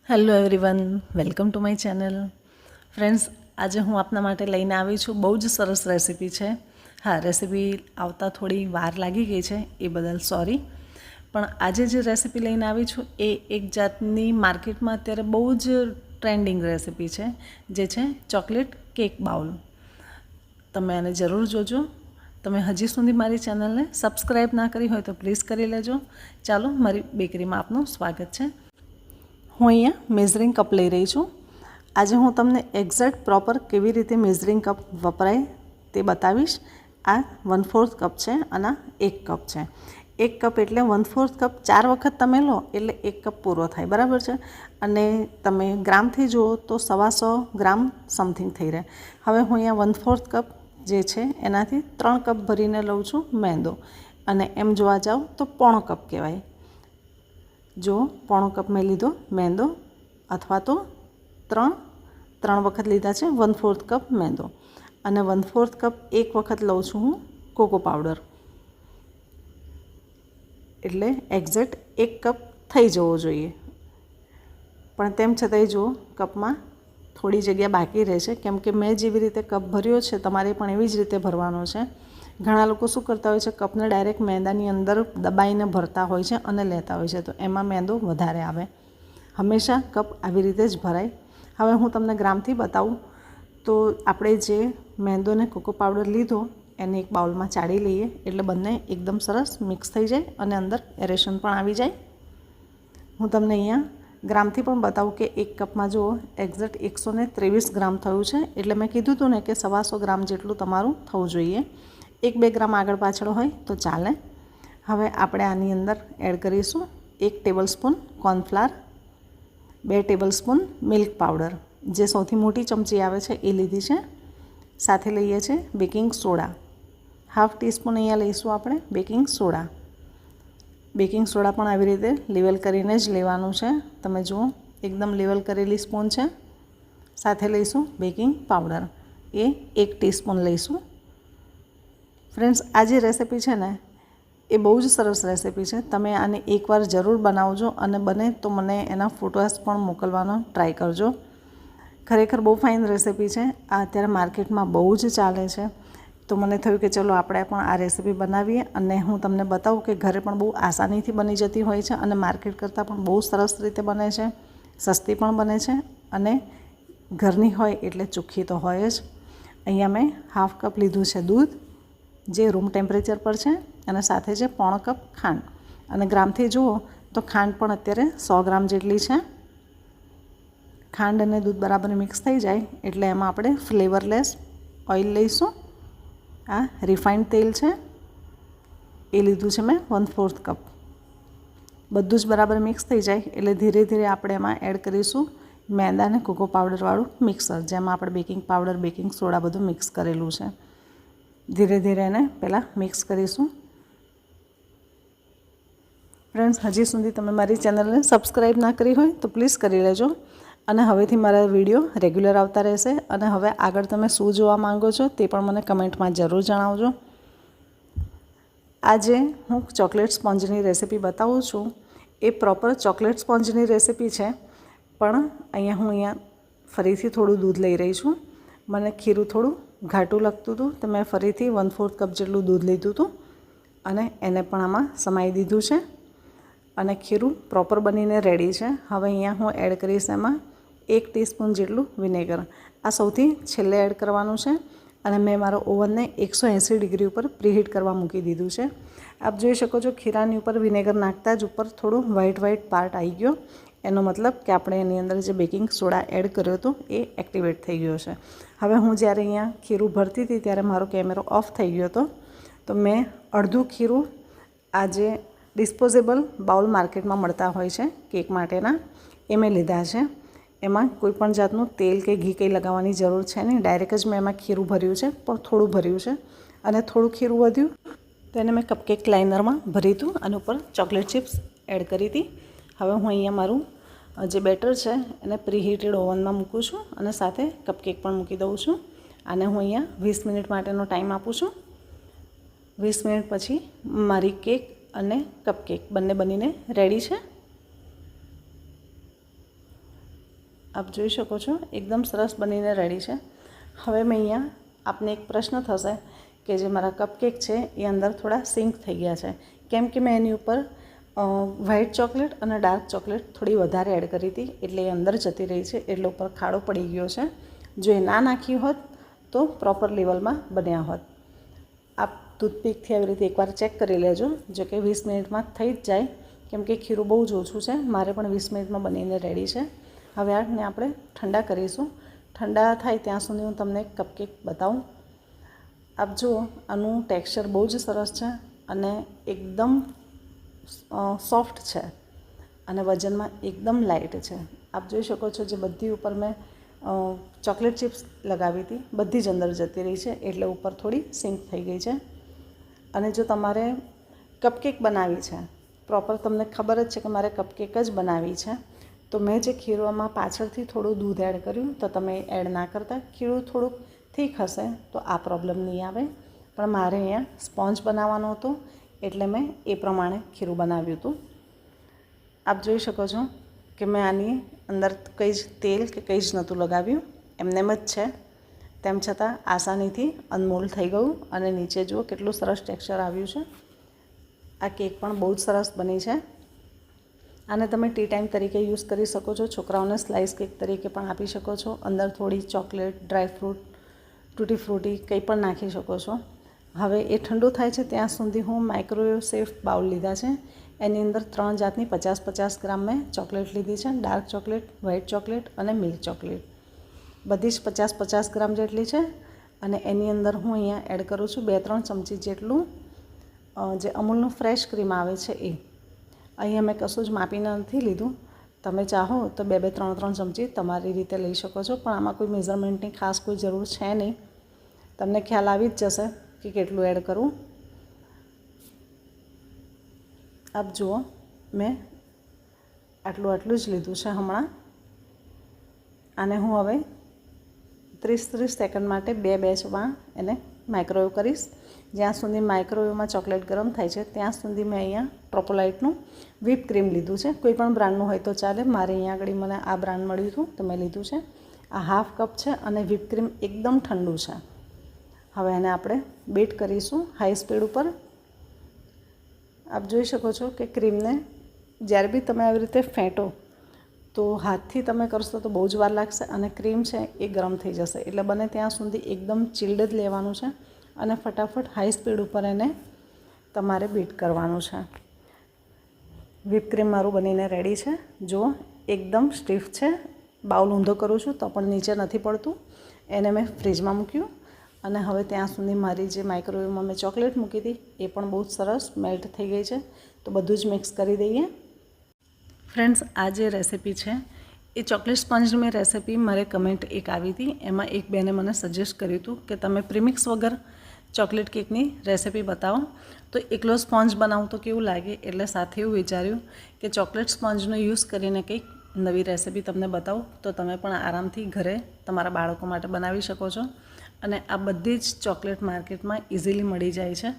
Hello everyone, welcome to my channel. Friends, આજે હું આપના માટે લઈને આવી છું બહુ જ સરસ રેસીપી છે. હા, રેસીપી આવતા થોડી વાર લાગી ગઈ છે, એ બદલ સોરી. પણ આજે જે રેસીપી લઈને આવી છું એ એક જાતની માર્કેટમાં અત્યારે બહુ જ ટ્રેન્ડિંગ રેસીપી છે, જે છે ચોકલેટ કેક બાઉલ. તમે આને જરૂર જોજો. તમે હજી સુધી મારી ચેનલને સબસ્ક્રાઈબ ના કરી હોય તો પ્લીઝ કરી લેજો. ચાલો, મારી બેકરીમાં આપનું સ્વાગત છે. હું અહીંયા મેઝરિંગ કપ લઈ રહી છું. આજે હું તમને એક્ઝેક્ટ પ્રોપર કેવી રીતે મેઝરિંગ કપ વપરાય તે બતાવીશ. આ 1/4 કપ છે અને 1 કપ છે. 1 કપ એટલે 1/4 કપ 4 વખત તમે લો એટલે 1 કપ પૂરો થાય, બરાબર છે. અને તમે ગ્રામથી જુઓ તો 125 ગ્રામ સમથિંગ થઈ રહે. હવે હું અહીંયા 1/4 કપ જે છે એનાથી 3 કપ ભરીને લઉં છું મેંદો. અને એમ જોવા જાવ તો 1/4 કપ કહેવાય. જો 1/4 કપ મેં લીધો મેંદો, અથવા તો 3 વખત લીધા છે 1/4 કપ મેંદો. અને 1/4 કપ એક વખત લઉં છું હું કોકો પાવડર. એટલે એક્ઝેક્ટ 1 કપ થઈ જવો જોઈએ. પણ તેમ છતાંય જો કપમાં થોડી જગ્યા બાકી રહે છે, કેમ કે મેં જેવી રીતે કપ ભર્યો છે તમારે પણ એવી જ રીતે ભરવાનો છે. ઘણા લોકો શું કરતા હોય છે, કપને ડાયરેક્ટ મેંદાની અંદર દબાઈને ભરતા હોય છે અને લેતા હોય છે, તો એમાં મેંદો વધારે આવે. હંમેશા કપ આવી રીતે જ ભરાય. હવે હું તમને ગ્રામથી બતાવું તો આપણે જે મેંદો અને કોકો પાવડર લીધો એને એક બાઉલમાં ચાળી લઈએ, એટલે બંને એકદમ સરસ મિક્સ થઈ જાય અને અંદર એરેશન પણ આવી જાય. હું તમને અહીંયા ગ્રામથી પણ બતાવું કે 1 કપમાં જુઓ એક્ઝેક્ટ 123 ગ્રામ થયું છે. એટલે મેં કીધું હતું ને કે 125 ગ્રામ જેટલું તમારું થવું જોઈએ. 1-2 ગ્રામ આગળ પાછળ હોય તો ચાલે. હવે આપણે આની અંદર એડ કરીશું 1 tablespoon cornflour, 2 tablespoon milk powder, જે સૌથી મોટી ચમચી આવે છે એ લીધી છે. સાથે લઈએ છીએ બેકિંગ સોડા, 1/2 ટીસ્પૂન અહીંયા લઈશું આપણે બેકિંગ સોડા. બેકિંગ સોડા પણ આવી રીતે લેવલ કરીને જ લેવાનું છે. તમે જુઓ એકદમ લેવલ કરેલી સ્પૂન છે. સાથે લઈશું બેકિંગ પાવડર, એ 1 ટીસ્પૂન લઈશું. ફ્રેન્ડ્સ, આ જે રેસીપી છે ને એ બહુ જ સરસ રેસીપી છે. તમે આને એકવાર જરૂર બનાવજો અને બને તો મને એના ફોટોસ પણ મોકલવાનો ટ્રાય કરજો. ખરેખર બહુ ફાઇન રેસીપી છે. આ અત્યારે માર્કેટમાં બહુ જ ચાલે છે. તો મને થયું કે ચલો આપણે પણ આ રેસીપી બનાવીએ અને હું તમને બતાવું કે ઘરે પણ બહુ આસાનીથી બની જતી હોય છે અને માર્કેટ કરતાં પણ બહુ સરસ રીતે બને છે. સસ્તી પણ બને છે અને ઘરની હોય એટલે ચોખ્ખી તો હોય જ. અહીંયા મેં 1/2 કપ લીધું છે દૂધ, જે રૂમ ટેમ્પરેચર પર છે, અને સાથે છે 1/4 કપ ખાંડ. અને ગ્રામથી જુઓ તો ખાંડ પણ અત્યારે 100 ગ્રામ જેટલી છે. ખાંડ અને દૂધ બરાબર મિક્સ થઈ જાય એટલે એમાં આપણે ફ્લેવરલેસ ઓઇલ લઈશું. આ રિફાઇન્ડ તેલ છે, એ લીધું છે મેં 1/4 કપ. બધું જ બરાબર મિક્સ થઈ જાય એટલે ધીરે ધીરે આપણે એમાં એડ કરીશું મેંદા અને કોકો પાવડરવાળું મિક્સર, જેમાં આપણે બેકિંગ પાવડર, બેકિંગ સોડા બધું મિક્સ કરેલું છે. ધીરે ધીરે એને પહેલાં મિક્સ કરીશું. ફ્રેન્ડ્સ, હજી સુધી તમે મારી ચેનલને સબસ્ક્રાઈબ ના કરી હોય તો પ્લીઝ કરી લેજો. અને હવેથી મારા વિડીયો રેગ્યુલર આવતા રહેશે. અને હવે આગળ તમે શું જોવા માંગો છો તે પણ મને કમેન્ટમાં જરૂર જણાવજો. આજે હું ચોકલેટ સ્પોન્જની રેસીપી બતાવું છું. એ પ્રોપર ચોકલેટ સ્પોન્જની રેસીપી છે, પણ અહીંયા ફરીથી થોડું દૂધ લઈ રહી છું. મને ખીરું થોડું ઘાટું લાગતું હતું તો મેં ફરીથી 1/4 કપ જેટલું દૂધ લીધું હતું અને એને પણ આમાં સમાઈ દીધું છે. અને ખીરું પ્રોપર બનીને રેડી છે. હવે અહીંયા હું એડ કરીશ એમાં 1 ટીસ્પૂન જેટલું વિનેગર. આ સૌથી છેલ્લે એડ કરવાનું છે. અને મેં મારો ઓવનને 180 ડિગ્રી ઉપર પ્રીહીટ કરવા મૂકી દીધું છે. આપ જોઈ શકો છો ખીરાની ઉપર વિનેગર નાખતા જ ઉપર થોડું વ્હાઇટ પાર્ટ આવી ગયો. એનો મતલબ કે આપણે એની અંદર જે બેકિંગ સોડા એડ કર્યો હતો એ એક્ટિવેટ થઈ ગયો છે. હવે હું જ્યારે અહીંયા ખીરું ભરતી હતી ત્યારે મારો કેમેરો ઓફ થઈ ગયો હતો, તો મેં અડધું ખીરું આ જે ડિસ્પોઝેબલ બાઉલ માર્કેટમાં મળતા હોય છે કેક માટેના, એ મેં લીધા છે. એમાં કોઈપણ જાતનું તેલ કે ઘી કંઈ લગાવવાની જરૂર છે નહીં. ડાયરેક્ટ જ મેં એમાં ખીરું ભર્યું છે, પણ થોડું ભર્યું છે. અને થોડું ખીરું વધ્યું તો એને મેં કપકેક લાઇનરમાં ભરી હતું અને ઉપર ચોકલેટ ચિપ્સ એડ કરી હતી. હવે હું અહીંયા મારું જે બેટર છે એને પ્રીહીટેડ ઓવનમાં મૂકું છું અને સાથે કપકેક પણ મૂકી દઉં છું. અને હું અહીંયા 20 મિનિટ માટેનો ટાઈમ આપું છું. 20 મિનિટ પછી મારી કેક અને કપકેક બંને બનીને રેડી છે. આપ જોઈ શકો છો એકદમ સરસ બનીને રેડી છે। હવે મેં અહીંયા આપને એક પ્રશ્ન થશે કે જે મારા કપકેક છે એ અંદર થોડા સિંક થઈ ગયા છે, કેમ કે મેં એની ઉપર વ્હાઇટ ચોકલેટ અને ડાર્ક ચોકલેટ થોડી વધારે એડ કરી હતી, એટલે એ અંદર જતી રહી છે, એટલે ઉપર ખાડો પડી ગયો છે। જો એ ના નાખી હોત તો પ્રોપર લેવલમાં બન્યા હોત। આપ ટૂથપીકથી આવી રીતે એકવાર ચેક કરી લેજો, જો કે 20 મિનિટમાં થઈ જ જાય, કેમ કે ખીરું બહુ જ ઓછું છે, મારે પણ 20 મિનિટમાં બનીને રેડી છે। હવે આને આપણે ઠંડા કરીશું। ઠંડા થાય ત્યાં સુધી હું તમને કપકેક બતાવું। આપ જુઓ આનું ટેક્સચર બહુ જ સરસ છે અને એકદમ સોફ્ટ છે અને વજનમાં એકદમ લાઇટ છે। આપ જોઈ શકો છો જે બધી ઉપર મેં ચોકલેટ ચિપ્સ લગાવી હતી બધી જ અંદર જતી રહી છે, એટલે ઉપર થોડી સિંક થઈ ગઈ છે। અને જો તમારે કપકેક બનાવી છે, પ્રોપર તમને ખબર જ છે કે મારે કપકેક જ બનાવી છે, તો મેં જે ખીરોમાં પાછળથી થોડું દૂધ એડ કર્યું તો તમે એડ ના કરતા। ખીરું થોડુંક થીક હશે તો આ પ્રોબ્લેમ નહીં આવે, પણ મારે અહીંયા સ્પોન્જ બનાવવાનો હતો એટલે મેં એ પ્રમાણે ખીરું બનાવ્યું હતું। આપ જોઈ શકો છો કે મેં આની અંદર કંઈ જ તેલ કે કંઈ જ નહોતું લગાવ્યું, એમનેમ જ છે, તેમ છતાં આસાનીથી અનમોલ થઈ ગયું અને નીચે જુઓ કેટલું સરસ ટેક્સચર આવ્યું છે। આ કેક પણ બહુ જ સરસ બની છે। આને તમે ટી ટાઈમ તરીકે યુઝ કરી શકો છો, છોકરાઓને સ્લાઇસ કેક તરીકે પણ આપી શકો છો। અંદર થોડી ચોકલેટ, ડ્રાયફ્રૂટ, ટૂટી ફ્રૂટી કંઈ પણ નાખી શકો છો। હવે એ ઠંડુ થાય છે ત્યાં સુધી હું માઇક્રોવેવ સેફ બાઉલ લીધા છે, એની અંદર 3 જાતની 50-50 ગ્રામ મેં ચોકલેટ લીધી છે, ડાર્ક ચોકલેટ, વ્હાઇટ ચોકલેટ અને મિલ્ક ચોકલેટ, બધી જ 50-50 ગ્રામ જેટલી છે। અને એની અંદર હું અહીંયા એડ કરું છું 2-3 ચમચી જેટલું જે અમૂલનું ફ્રેશ ક્રીમ આવે છે એ। અહીંયા મેં કશું જ માપીને નથી લીધું, તમે ચાહો તો 2-3 ચમચી તમારી રીતે લઈ શકો છો, પણ આમાં કોઈ મેઝરમેન્ટની ખાસ કોઈ જરૂર છે નહીં, તમને ખ્યાલ આવી જ જશે કે કેટલું એડ કરવું। આપ જુઓ મેં આટલું જ લીધું છે હમણાં। આને હું હવે 30 સેકન્ડ માટે 2 બેચમાં એને માઇક્રોવેવ કરીશ। જ્યાં સુધી માઇક્રોવેવમાં ચોકલેટ ગરમ થાય છે ત્યાં સુધી મેં અહીંયા ટ્રોપોલાઇટનું વ્હીપ ક્રીમ લીધું છે, કોઈ પણ બ્રાન્ડનું હોય તો ચાલે, મારે અહીંયા આગળ મને આ બ્રાન્ડ મળ્યું હતું તો મેં લીધું છે। આ હાફ કપ છે અને વ્હીપ ક્રીમ એકદમ ઠંડુ છે। હવે એને આપણે બીટ કરીશું હાઈ સ્પીડ ઉપર। આપ જોઈ શકો છો કે ક્રીમને જ્યારે બી તમે આવી રીતે ફેંટો તો હાથથી તમે કરશો તો બહુ જ વાર લાગશે અને ક્રીમ છે એ ગરમ થઈ જશે, એટલે બને ત્યાં સુધી એકદમ ચિલ્ડ જ લેવાનું છે અને ફટાફટ હાઈ સ્પીડ ઉપર એને તમારે બીટ કરવાનું છે। વ્હીપ ક્રીમ મારું બનીને રેડી છે, જુઓ એકદમ સ્ટીફ છે। બાઉલ ઊંધો કરું છું તો પણ નીચે નથી પડતું। એને મેં ફ્રીજમાં મૂક્યું અને હવે ત્યાં સુધી મારી જે માઇક્રોવેવમાં મેં ચોકલેટ મૂકી હતી એ પણ બહુ જ સરસ મેલ્ટ થઈ ગઈ છે, તો બધું જ મિક્સ કરી દઈએ। ફ્રેન્ડ્સ, આ જે રેસિપી છે એ ચોકલેટ સ્પંજની મેં રેસિપી મારે કમેન્ટ એક આવી હતી, એમાં એક બેને મને સજેસ્ટ કર્યું હતું કે તમે પ્રીમિક્સ વગર ચોકલેટ કેકની રેસિપી બતાવો, તો એકલો સ્પોન્જ બનાવું તો કેવું લાગે, એટલે સાથે એવું વિચાર્યું કે ચોકલેટ સ્પોન્જનો યુઝ કરીને કંઈક નવી રેસિપી તમને બતાવું તો તમે પણ આરામથી ઘરે તમારા બાળકો માટે બનાવી શકો છો। અને આ બધી જ ચોકલેટ માર્કેટમાં ઇઝીલી મળી જાય છે।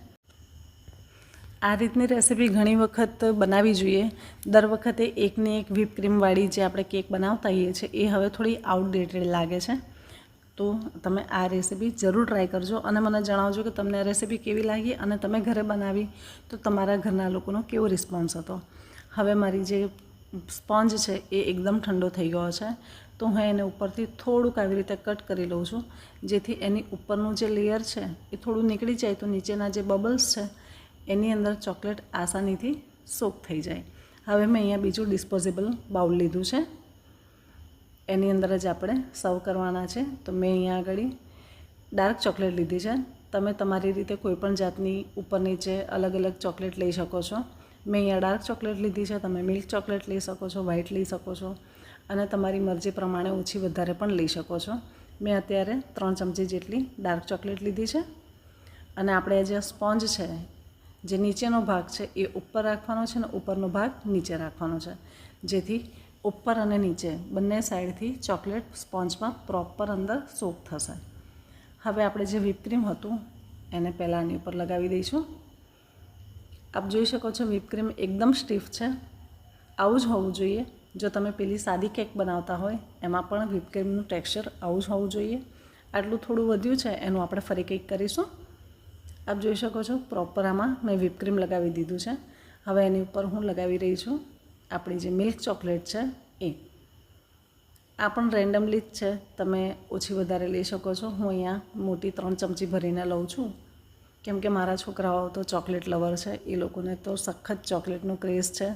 આ રીતની રેસિપી ઘણી વખત બનાવવી જોઈએ। દર વખતે એકની એક વ્હીપ ક્રીમવાળી જે આપણે કેક બનાવતા હોઈએ છીએ એ હવે થોડી આઉટડેટેડ લાગે છે, તો તમે આ રેસિપી જરૂર ટ્રાય કરજો અને મને જણાવજો કે તમને આ રેસિપી કેવી લાગી અને તમે ઘરે બનાવી તો તમારા ઘરના લોકોનો કેવો રિસ્પોન્સ હતો। હવે મારી જે સ્પોન્જ છે એ એકદમ ઠંડો થઈ ગયો છે, તો હું એને ઉપરથી થોડુંક આવી રીતે કટ કરી લઉં છું, જેથી એની ઉપરનું જે લેયર છે એ થોડું નીકળી જાય તો નીચેના જે બબલ્સ છે એની અંદર ચોકલેટ આસાનીથી સોક થઈ જાય। હવે મેં અહીંયા બીજું ડિસ્પોઝેબલ બાઉલ લીધું છે, એની અંદર જ આપણે સર્વ કરવાના છે। તો મેં અહીંયા આગળ ડાર્ક ચોકલેટ લીધી છે, તમે તમારી રીતે કોઈપણ જાતની ઉપર નીચે અલગ અલગ ચોકલેટ લઈ શકો છો। મેં અહીંયા ડાર્ક ચોકલેટ લીધી છે, તમે મિલ્ક ચોકલેટ લઈ શકો છો, વ્હાઇટ લઈ શકો છો અને તમારી મરજી પ્રમાણે ઓછી વધારે પણ લઈ શકો છો। મેં અત્યારે 3 ચમચી જેટલી ડાર્ક ચોકલેટ લીધી છે અને આપણે જે સ્પોન્જ છે જે નીચેનો ભાગ છે એ ઉપર રાખવાનો છે અને ઉપરનો ભાગ નીચે રાખવાનો છે, જેથી ઉપર અને નીચે બંને સાઈડથી ચોકલેટ સ્પોન્જમાં પ્રોપર અંદર સોક થશે। હવે આપણે જે વ્હીપ ક્રીમ હતું એને પહેલાં આની ઉપર લગાવી દઈશું। આપ જોઈ શકો છો વ્હીપ ક્રીમ એકદમ સ્ટીફ છે, આવું જ હોવું જોઈએ, જો તમે પેલી સાદી કેક બનાવતા હોય એમાં પણ વ્હીપ ક્રીમનું ટેક્સચર આવું જ હોવું જોઈએ. આટલું થોડું વધ્યું છે એનું આપણે ફરી કંઈક કરીશું. આપ જોઈ શકો છો પ્રોપર આમાં મેં વ્હીપ ક્રીમ લગાવી દીધું છે. હવે એની ઉપર હું લગાવી રહી છું આપણી જે મિલ્ક ચોકલેટ છે એ. આ પણ રેન્ડમલી જ છે, તમે ઓછી વધારે લઈ શકો છો. હું અહીંયા મોટી 3 ચમચી ભરીને લઉં છું, કેમ કે મારા છોકરાઓ તો ચોકલેટ લવર છે. એ લોકોને તો સખત ચોકલેટનો ક્રેઝ છે.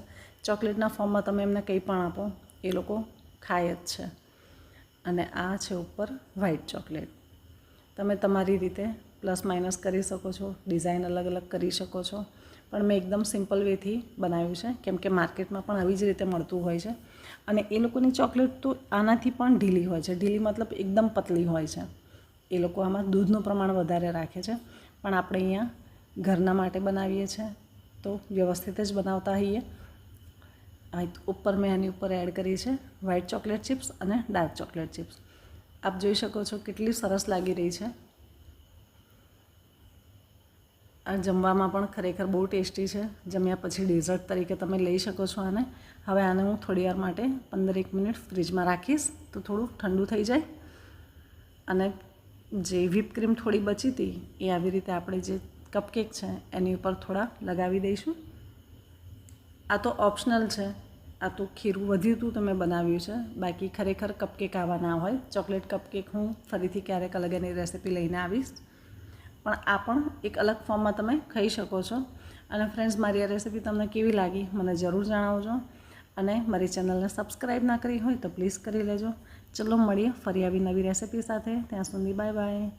ચોકલેટના ફોર્મમાં તમે એમને કંઈ પણ આપો એ લોકો ખાય જ છે. અને આ છે ઉપર વ્હાઇટ ચોકલેટ. તમે તમારી રીતે પ્લસ માઇનસ કરી શકો છો, ડિઝાઇન અલગ અલગ કરી શકો છો, પણ મેં એકદમ સિમ્પલ વેથી બનાવ્યું છે, કેમ કે માર્કેટમાં પણ આવી જ રીતે મળતું હોય છે. અને એ લોકોની ચોકલેટ તો આનાથી પણ ઢીલી હોય છે. ઢીલી મતલબ એકદમ પતલી હોય છે. એ લોકો આમાં દૂધનું પ્રમાણ વધારે રાખે છે, પણ આપણે અહીંયા ઘરના માટે બનાવીએ છીએ તો વ્યવસ્થિત જ બનાવતા હોઈએ. ઉપર મેં આની ઉપર એડ કરી છે વ્હાઇટ ચોકલેટ ચિપ્સ અને ડાર્ક ચોકલેટ ચિપ્સ. આપ જોઈ શકો છો કેટલી સરસ લાગી રહી છે. આ જમવામાં પણ ખરેખર બહુ ટેસ્ટી છે. જમ્યા પછી ડેઝર્ટ તરીકે તમે લઈ શકો છો આને. હવે આને હું થોડી વાર માટે 15-1 મિનિટ ફ્રીજમાં રાખીશ તો થોડું ઠંડુ થઈ જાય. અને જે વ્હીપ ક્રીમ થોડી બચી હતી એ આવી રીતે આપણે જે કપકેક છે એની ઉપર થોડા લગાવી દઈશું. આ તો ઓપ્શનલ છે. આ તો ખીરું વધ્યું હતું તો મેં બનાવ્યું છે. બાકી ખરેખર કપકેક આવા ના હોય. ચોકલેટ કપકેક હું ફરીથી ક્યારેક અલગ એની રેસીપી લઈને આવીશ. પણ આ પણ એક અલગ ફોર્મમાં તમે ખાઈ શકો છો. અને ફ્રેન્ડ્સ, મારી આ રેસીપી તમને કેવી લાગી મને જરૂર જણાવજો. અને મારી ચેનલને સબસ્ક્રાઈબ ના કરી હોય તો પ્લીઝ કરી લેજો. ચલો મળીએ ફરી આવી નવી રેસીપી સાથે. ત્યાં સુધી બાય બાય.